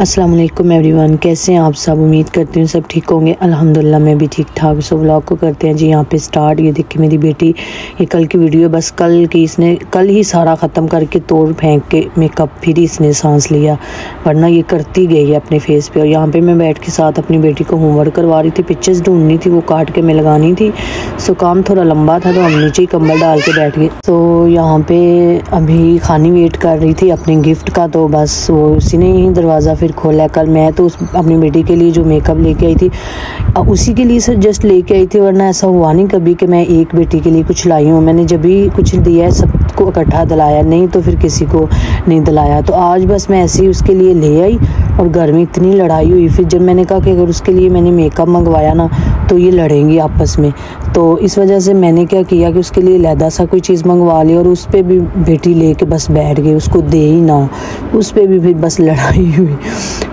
अस्सलाम वालेकुम एवरीवन, कैसे हैं आप सब। उम्मीद करती हूँ सब ठीक होंगे। अल्हम्दुलिल्लाह मैं भी ठीक ठाक। सो व्लॉग को करते हैं जी यहाँ पे स्टार्ट। ये देखिए मेरी बेटी, ये कल की वीडियो, बस कल की इसने कल ही सारा ख़त्म करके तोड़ फेंक के मेकअप फिर ही इसने सांस लिया, वरना ये करती गई है अपने फेस पे। और यहाँ पे मैं बैठ के साथ अपनी बेटी को होमवर्क करवा रही थी, पिक्चर्स ढूंढनी थी, वो काट के मैं लगानी थी। सो काम थोड़ा लंबा था तो हम नीचे ही कंबल डाल के बैठ गए। तो यहाँ पे अभी खानी वेट कर रही थी अपने गिफ्ट का, तो बस वो उसी ने ही दरवाज़ा फिर खोला। कल मैं तो अपनी बेटी के लिए जो मेकअप लेके आई थी उसी के लिए जस्ट लेके आई थी, वरना ऐसा हुआ नहीं कभी कि मैं एक बेटी के लिए कुछ लाई हूँ। मैंने जब भी कुछ दिया है सबको इकट्ठा दिलाया, नहीं तो फिर किसी को नहीं दिलाया। तो आज बस मैं ऐसे ही उसके लिए ले आई और घर में इतनी लड़ाई हुई। फिर जब मैंने कहा कि अगर उसके लिए मैंने मेकअप मंगवाया ना तो ये लड़ेंगी आपस में, तो इस वजह से मैंने क्या किया कि उसके लिए लहदा सा कोई चीज़ मंगवा ली और उस पर भी बेटी लेके बस बैठ गई, उसको दे ही ना, उस पर भी फिर बस लड़ाई हुई,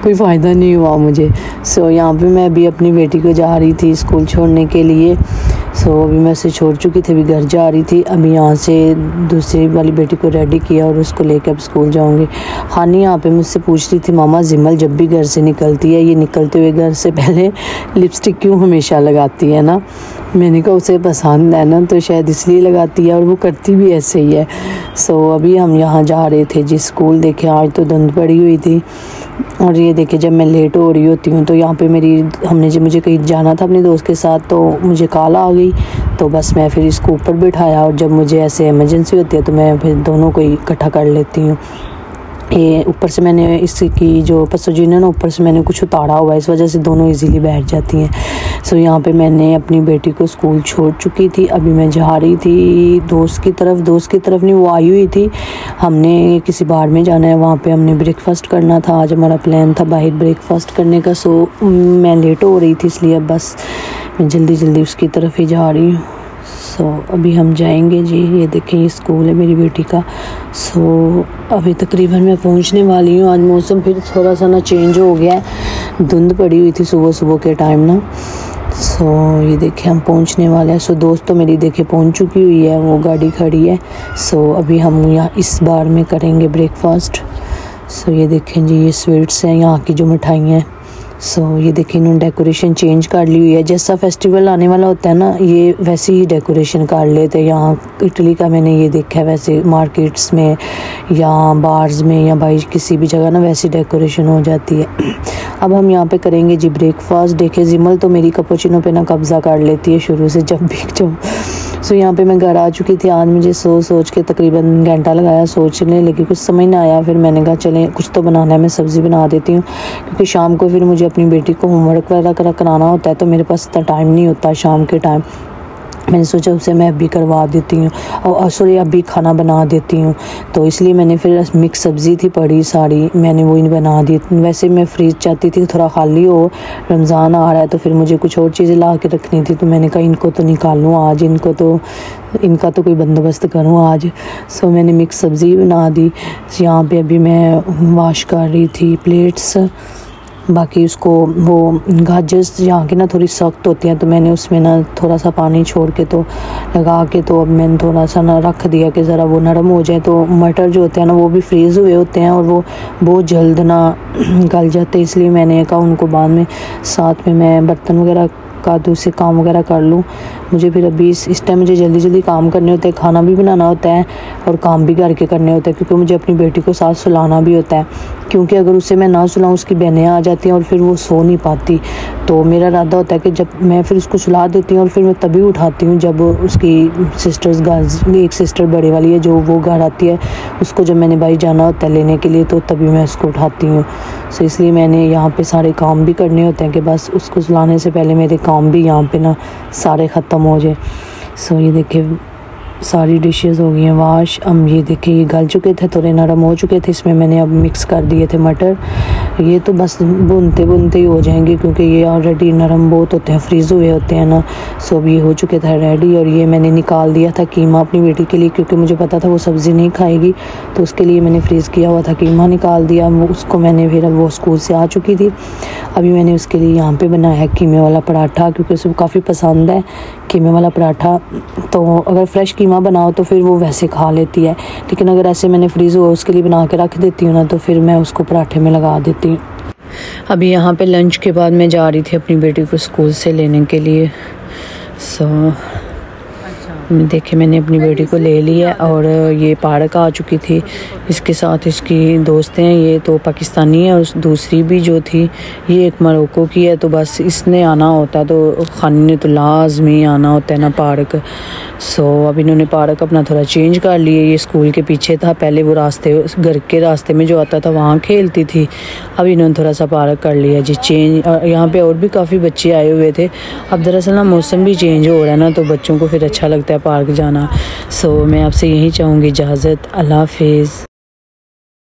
कोई फ़ायदा नहीं हुआ मुझे। सो यहाँ पे मैं अभी अपनी बेटी को जा रही थी स्कूल छोड़ने के लिए। सो अभी मैं उसे छोड़ चुकी थी, अभी घर जा रही थी। अभी यहाँ से दूसरी वाली बेटी को रेडी किया और उसको लेकर अब स्कूल जाऊँगी। हानी यहाँ पे मुझसे पूछ रही थी, मामा जिमल जब भी घर से निकलती है, ये निकलते हुए घर से पहले लिपस्टिक क्यों हमेशा लगाती है ना। मैंने कहा उसे पसंद है ना, तो शायद इसलिए लगाती है और वो करती भी ऐसे ही है। सो अभी हम यहाँ जा रहे थे जी स्कूल। देखे आज तो धुंध पड़ी हुई थी और ये देखिए जब मैं लेट हो रही होती हूँ तो यहाँ पे मुझे कहीं जाना था अपने दोस्त के साथ, तो मुझे कॉल आ गई, तो बस मैं फिर इसको ऊपर बिठाया। और जब मुझे ऐसे इमरजेंसी होती है तो मैं फिर दोनों को इकट्ठा कर लेती हूँ। ये ऊपर से मैंने इसकी जो पसोजीन है ना, ऊपर से मैंने कुछ उतारा हुआ है, इस वजह से दोनों इजीली बैठ जाती हैं। सो यहाँ पे मैंने अपनी बेटी को स्कूल छोड़ चुकी थी। अभी मैं जा रही थी दोस्त की तरफ नहीं, वो आई हुई थी। हमने किसी बार में जाना है, वहाँ पे हमने ब्रेकफास्ट करना था। आज हमारा प्लान था बाहर ब्रेकफास्ट करने का। सो मैं लेट हो रही थी, इसलिए बस मैं जल्दी उसकी तरफ ही जा रही हूँ। सो अभी हम जाएंगे जी। ये देखें ये स्कूल है मेरी बेटी का। सो अभी तकरीबन मैं पहुंचने वाली हूँ। आज मौसम फिर थोड़ा सा ना चेंज हो गया है, धुंध पड़ी हुई थी सुबह के टाइम ना। सो ये देखें हम पहुंचने वाले हैं। सो दोस्त तो मेरी देखे पहुंच चुकी हुई है, वो गाड़ी खड़ी है। सो अभी हम यहाँ इस बार में करेंगे ब्रेकफास्ट। सो ये देखें जी ये स्वीट्स हैं यहाँ की जो मिठाइयाँ हैं। सो ये देखिए इन्होंने डेकोरेशन चेंज कर ली हुई है, जैसा फेस्टिवल आने वाला होता है ना ये वैसे ही डेकोरेशन कर लेते हैं। यहाँ इटली का मैंने ये देखा है, वैसे मार्केट्स में या बार्स में या भाई किसी भी जगह ना वैसी डेकोरेशन हो जाती है। अब हम यहाँ पे करेंगे जी ब्रेकफास्ट। देखिए जिमल तो मेरी कैपुचिनो पे ना कब्ज़ा कर लेती है शुरू से जब भी सो यहाँ पे मैं घर आ चुकी थी। आज मुझे सोच के तकरीबन घंटा लगाया सोचने, लेकिन कुछ समझ ना आया। फिर मैंने कहा चलें कुछ तो बनाना है, मैं सब्ज़ी बना देती हूँ, क्योंकि शाम को फिर मुझे अपनी बेटी को होमवर्क वगैरह कराना होता है, तो मेरे पास इतना टाइम नहीं होता शाम के टाइम। मैंने सोचा उसे मैं अभी करवा देती हूँ और सॉरी अभी खाना बना देती हूँ, तो इसलिए मैंने फिर मिक्स सब्ज़ी थी पड़ी सारी, मैंने वो इन बना दी। वैसे मैं फ्रीज चाहती थी थोड़ा खाली हो, रमज़ान आ रहा है तो फिर मुझे कुछ और चीज़ें ला के रखनी थी, तो मैंने कहा इनको तो निकालूँ आज, इनका तो कोई बंदोबस्त करूँ आज। सो मैंने मिक्स सब्ज़ी बना दी। यहाँ पे अभी मैं वॉश कर रही थी प्लेट्स। बाकी उसको वो गाजर्स यहाँ की ना थोड़ी सख्त होती हैं, तो मैंने उसमें ना थोड़ा सा पानी छोड़ के तो लगा के तो अब मैंने थोड़ा सा ना रख दिया कि ज़रा वो नरम हो जाए। तो मटर जो होते हैं ना वो भी फ्रीज़ हुए होते हैं और वो बहुत जल्द ना गल जाते, इसलिए मैंने कहा उनको बाद में साथ में मैं बर्तन वगैरह का दूसरे काम वगैरह कर लूँ। मुझे फिर अभी इस टाइम मुझे जल्दी काम करने होते हैं, खाना भी बनाना होता है और काम भी करके करने होते हैं, क्योंकि मुझे अपनी बेटी को साथ सुलाना भी होता है, क्योंकि अगर उसे मैं ना सुलाऊँ उसकी बहनें आ जाती हैं और फिर वो सो नहीं पाती। तो मेरा इरादा होता है कि जब मैं फिर उसको सुला देती हूँ और फिर मैं तभी उठाती हूँ जब उसकी सिस्टर्स गर्ल्स, एक सिस्टर बड़े वाली है जो वो घर आती है, उसको जब मैंने भाई जाना होता है लेने के लिए तो तभी मैं उसको उठाती हूँ। सो इसलिए मैंने यहाँ पे सारे काम भी करने होते हैं कि बस उसको सुलाने से पहले मेरे काम भी यहाँ पे ना सारे ख़त्म हो जाए। सो ये देखिए सारी डिशेस हो गई हैं वाश। अब ये देखिए ये गल चुके थे, थोड़े नरम हो चुके थे, इसमें मैंने अब मिक्स कर दिए थे मटर। ये तो बस भुनते ही हो जाएंगे, क्योंकि ये ऑलरेडी नरम बहुत होते हैं, फ्रीज़ हुए होते हैं ना। सो अब ये हो चुके थे रेडी। और ये मैंने निकाल दिया था कीमा अपनी बेटी के लिए, क्योंकि मुझे पता था वो सब्ज़ी नहीं खाएगी, तो उसके लिए मैंने फ्रीज़ किया हुआ था कीमा निकाल दिया। उसको मैंने फिर वो स्कूल से आ चुकी थी, अभी मैंने उसके लिए यहाँ पर बनाया है कीमे वाला पराठा, क्योंकि उसे काफ़ी पसंद है कीमे वाला पराठा। तो अगर फ्रेश कीमा बनाओ तो फिर वो वैसे खा लेती है, लेकिन अगर ऐसे मैंने फ्रीज़ हुआ उसके लिए बना के रख देती हूँ ना, तो फिर मैं उसको पराठे में लगा देती हूँ। अभी यहाँ पे लंच के बाद मैं जा रही थी अपनी बेटी को स्कूल से लेने के लिए। देखिए मैंने अपनी बेटी को ले लिया और ये पार्क आ चुकी थी। इसके साथ इसकी दोस्त हैं, ये तो पाकिस्तानी है और दूसरी भी जो थी ये एक मोरक्को की है। तो बस इसने आना होता है, तो खानी ने तो लाजमी आना होता है ना पार्क। अब इन्होंने पार्क अपना थोड़ा चेंज कर लिए। ये स्कूल के पीछे था, पहले वो रास्ते घर के रास्ते में जो आता था वहाँ खेलती थी। अब इन्होंने थोड़ा सा पार्क कर लिया जी चेंज। यहाँ पे और भी काफ़ी बच्चे आए हुए थे। अब दरअसल ना मौसम भी चेंज हो रहा है ना, तो बच्चों को फिर अच्छा लगता है पार्क जाना। मैं आपसे यही चाहूँगी इजाज़त। अल्लाह हाफिज़।